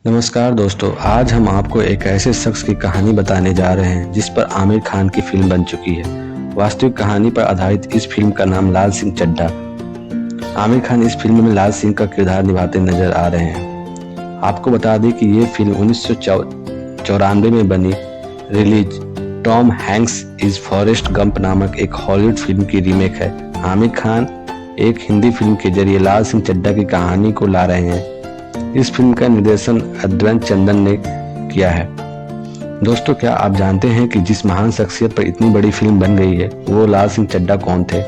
नमस्कार दोस्तों, आज हम आपको एक ऐसे शख्स की कहानी बताने जा रहे हैं जिस पर आमिर खान की फिल्म बन चुकी है। वास्तविक कहानी पर आधारित इस फिल्म का नाम लाल सिंह चड्ढा। आमिर खान इस फिल्म में लाल सिंह का किरदार निभाते नजर आ रहे हैं। आपको बता दें कि ये फिल्म 1994 में बनी release Tom Hanks is Forrest Gump नामक एक हॉलीवुड फिल्म की रीमेक है। आमिर खान एक हिंदी फिल्म के जरिए लाल सिंह चड्ढा की कहानी को ला रहे हैं। इस फिल्म का निर्देशन अद्वैत चंदन ने किया है। दोस्तों, क्या आप जानते हैं कि जिस महान शख्सियत पर इतनी बड़ी फिल्म बन गई है वो लाल सिंह चड्ढा कौन थे?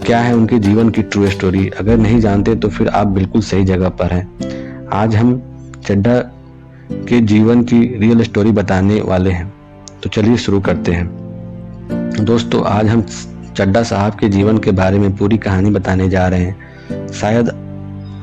क्या है उनके जीवन की ट्रू स्टोरी? अगर नहीं जानते तो फिर आप बिल्कुल सही जगह पर हैं। आज हम चड्ढा के जीवन की रियल स्टोरी बताने वाले हैं, तो चलिए शुरू करते हैं। दोस्तों, आज हम चड्ढा साहब के जीवन के बारे में पूरी कहानी बताने जा रहे हैं। शायद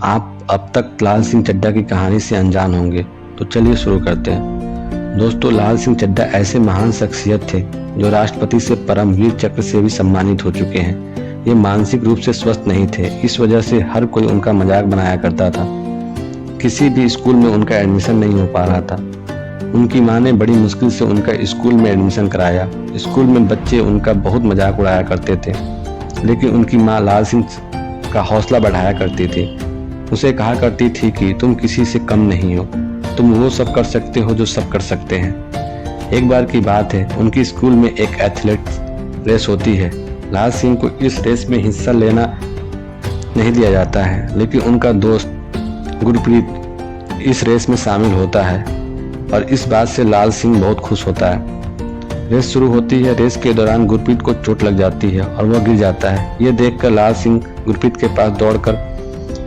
आप अब तक लाल सिंह चड्ढा की कहानी से अनजान होंगे, तो चलिए शुरू करते हैं। दोस्तों, लाल सिंह चड्ढा ऐसे महान शख्सियत थे जो राष्ट्रपति से परमवीर चक्र से भी सम्मानित हो चुके हैं। ये मानसिक रूप से स्वस्थ नहीं थे, इस वजह से हर कोई उनका मजाक बनाया करता था। किसी भी स्कूल में उनका एडमिशन नहीं हो पा रहा था। उनकी माँ ने बड़ी मुश्किल से उनका स्कूल में एडमिशन कराया। स्कूल में बच्चे उनका बहुत मजाक उड़ाया करते थे, लेकिन उनकी माँ लाल सिंह का हौसला बढ़ाया करती थी। उसे कहा करती थी कि तुम किसी से कम नहीं हो, तुम वो सब कर सकते हो जो सब कर सकते हैं। एक बार की बात है, उनकी स्कूल में एक एथलेट रेस होती है। लाल सिंह को इस रेस में हिस्सा लेना नहीं दिया जाता है, लेकिन उनका दोस्त गुरप्रीत इस रेस में शामिल होता है और इस बात से लाल सिंह बहुत खुश होता है। रेस शुरू होती है। रेस के दौरान गुरप्रीत को चोट लग जाती है और वह गिर जाता है। ये देखकर लाल सिंह गुरप्रीत के पास दौड़कर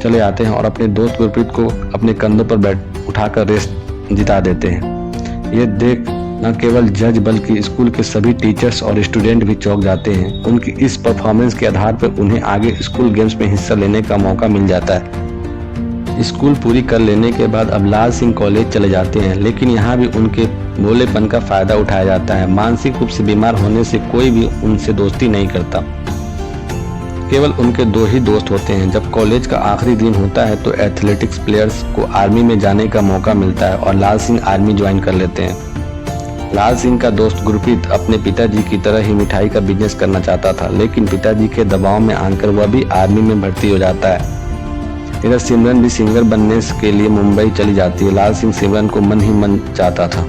चले आते हैं और अपने दोस्त गुरप्रीत को अपने कंधों पर उठाकर रेस जिता देते हैं। ये देख न केवल जज बल्कि स्कूल के सभी टीचर्स और स्टूडेंट भी चौंक जाते हैं। उनकी इस परफॉर्मेंस के आधार पर उन्हें आगे स्कूल गेम्स में हिस्सा लेने का मौका मिल जाता है। स्कूल पूरी कर लेने के बाद अब लाल सिंह कॉलेज चले जाते हैं, लेकिन यहाँ भी उनके भोलेपन का फायदा उठाया जाता है। मानसिक रूप से बीमार होने से कोई भी उनसे दोस्ती नहीं करता। केवल उनके दो ही दोस्त होते हैं। जब कॉलेज का आखिरी दिन होता है तो एथलेटिक्स प्लेयर्स को आर्मी में जाने का मौका मिलता है और लाल सिंह आर्मी ज्वाइन कर लेते हैं। लाल सिंह का दोस्त गुरप्रीत अपने पिताजी की तरह ही मिठाई का बिजनेस करना चाहता था, लेकिन पिताजी के दबाव में आकर वह भी आर्मी में भर्ती हो जाता है। इधर सिमरन भी सिंगर बनने के लिए मुंबई चली जाती है। लाल सिंह सिमरन को मन ही मन चाहता था।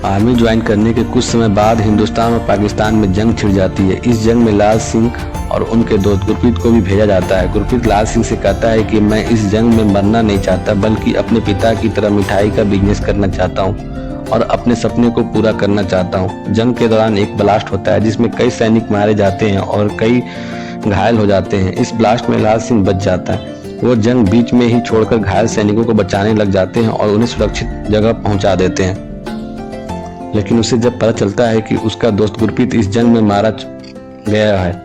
आर्मी ज्वाइन करने के कुछ समय बाद हिंदुस्तान और पाकिस्तान में जंग छिड़ जाती है। इस जंग में लाल सिंह और उनके दोस्त गुरप्रीत को भी भेजा जाता है। गुरप्रीत लाल सिंह से कहता है कि मैं इस जंग में मरना नहीं चाहता, बल्कि अपने पिता की तरह मिठाई का बिजनेस करना चाहता हूँ और अपने सपने को पूरा करना चाहता हूँ। जंग के दौरान एक ब्लास्ट होता है जिसमें कई सैनिक मारे जाते हैं और कई घायल हो जाते हैं। इस ब्लास्ट में लाल सिंह बच जाता है। वो जंग बीच में ही छोड़कर घायल सैनिकों को बचाने लग जाते हैं और उन्हें सुरक्षित जगह पहुंचा देते हैं। लेकिन उसे जब पता चलता है कि उसका दोस्त गुरप्रीत इस जंग में मारा गया है,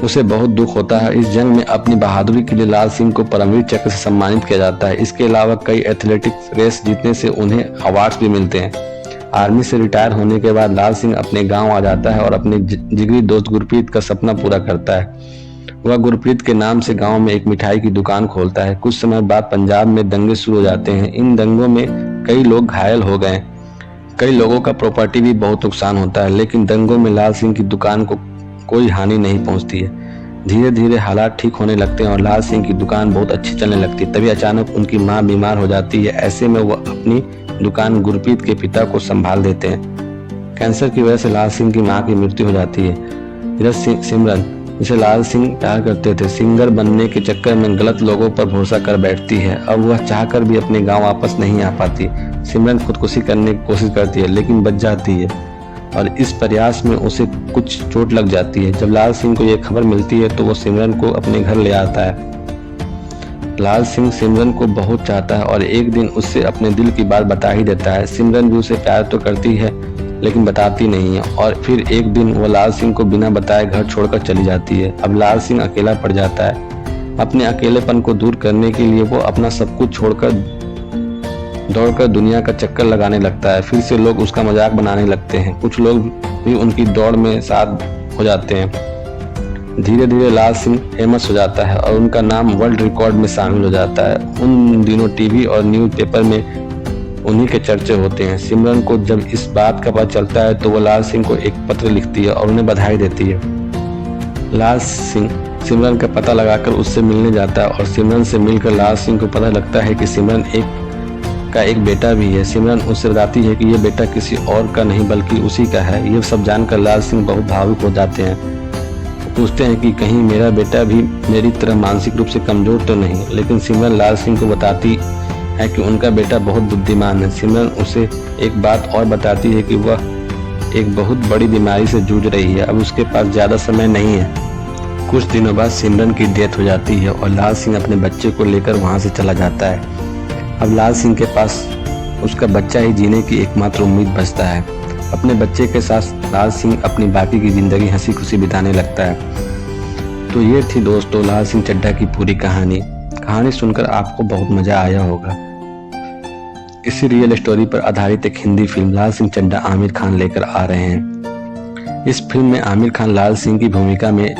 उसे बहुत दुख होता है। इस जंग में अपनी बहादुरी के लिए लाल सिंह को परमवीर चक्र से सम्मानित किया जाता है। इसके अलावा कई एथलेटिक्स रेस जीतने से उन्हें अवार्ड्स भी मिलते हैं। आर्मी से रिटायर होने के बाद लाल सिंह अपने गांव आ जाता है और अपने जिगरी दोस्त गुरप्रीत का सपना पूरा करता है। वह गुरप्रीत के नाम से गांव में एक मिठाई की दुकान खोलता है। कुछ समय बाद पंजाब में दंगे शुरू हो जाते हैं। इन दंगों में कई लोग घायल हो गए। कई लोगों का प्रॉपर्टी भी बहुत नुकसान होता है, लेकिन दंगों में लाल सिंह की दुकान को कोई हानि नहीं पहुंचती है। धीरे धीरे हालात ठीक होने लगते हैं और लाल सिंह की दुकान बहुत अच्छी चलने लगती है। तभी अचानक उनकी माँ बीमार हो जाती है। ऐसे में वह अपनी दुकान गुरप्रीत के पिता को संभाल देते हैं। कैंसर की वजह से लाल सिंह की माँ की मृत्यु हो जाती है। इधर सिमरन, जिसे लाल सिंह प्यार करते थे, सिंगर बनने के चक्कर में गलत लोगों पर भरोसा कर बैठती है। अब वह चाहकर भी अपने गांव वापस नहीं आ पाती। सिमरन खुदकुशी करने की कोशिश करती है, लेकिन बच जाती है और इस प्रयास में उसे कुछ चोट लग जाती है। जब लाल सिंह को यह खबर मिलती है तो वो सिमरन को अपने घर ले आता है। लाल सिंह सिमरन को बहुत चाहता है और एक दिन उससे अपने दिल की बात बता ही देता है। सिमरन भी उसे प्यार तो करती है, लेकिन बताती नहीं है और फिर एक दिन वो लाल सिंह को बिना बताए घर छोड़कर चली जाती है। अब लाल सिंह अकेला पड़ जाता है। अपने अकेलेपन को दूर करने के लिए वो अपना सब कुछ छोड़कर दौड़कर दुनिया का चक्कर लगाने लगता है। फिर से लोग उसका मजाक बनाने लगते हैं। कुछ लोग भी उनकी दौड़ में साथ हो जाते हैं। धीरे धीरे लाल सिंह फेमस हो जाता है और उनका नाम वर्ल्ड रिकॉर्ड में शामिल हो जाता है। उन दिनों टीवी और न्यूज़पेपर में उन्हीं के चर्चे होते हैं। सिमरन को जब इस बात का पता चलता है तो वो लाल सिंह को एक पत्र लिखती है और उन्हें बधाई देती है। लाल सिंह सिमरन का पता लगाकर उससे मिलने जाता है और सिमरन से मिलकर लाल सिंह को पता लगता है कि सिमरन का एक बेटा भी है। सिमरन उससे बताती है कि यह बेटा किसी और का नहीं बल्कि उसी का है। ये सब जानकर लाल सिंह बहुत भावुक हो जाते हैं। पूछते हैं कि कहीं मेरा बेटा भी मेरी तरह मानसिक रूप से कमजोर तो नहीं, लेकिन सिमरन लाल सिंह को बताती है कि उनका बेटा बहुत बुद्धिमान है। सिमरन उसे एक बात और बताती है कि वह एक बहुत बड़ी बीमारी से जूझ रही है, अब उसके पास ज़्यादा समय नहीं है। कुछ दिनों बाद सिमरन की डेथ हो जाती है और लाल सिंह अपने बच्चे को लेकर वहाँ से चला जाता है। अब लाल सिंह के पास उसका बच्चा ही जीने की एकमात्र उम्मीद बचता है। अपने बच्चे के साथ लाल सिंह अपनी बाकी की जिंदगी हंसी खुशी बिताने लगता है। तो ये थी दोस्तों लाल सिंह चड्ढा की पूरी कहानी सुनकर आपको बहुत मजा आया होगा। इसी रियल स्टोरी पर आधारित एक हिंदी फिल्म लाल सिंह चड्ढा आमिर खान लेकर आ रहे हैं। इस फिल्म में आमिर खान लाल सिंह की भूमिका में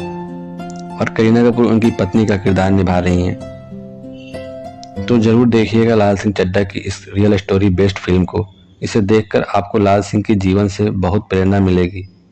और करीना कपूर उनकी पत्नी का किरदार निभा रही हैं। तो जरूर देखिएगा लाल सिंह चड्ढा की इस रियल स्टोरी बेस्ड फिल्म को। इसे देखकर आपको लाल सिंह के जीवन से बहुत प्रेरणा मिलेगी।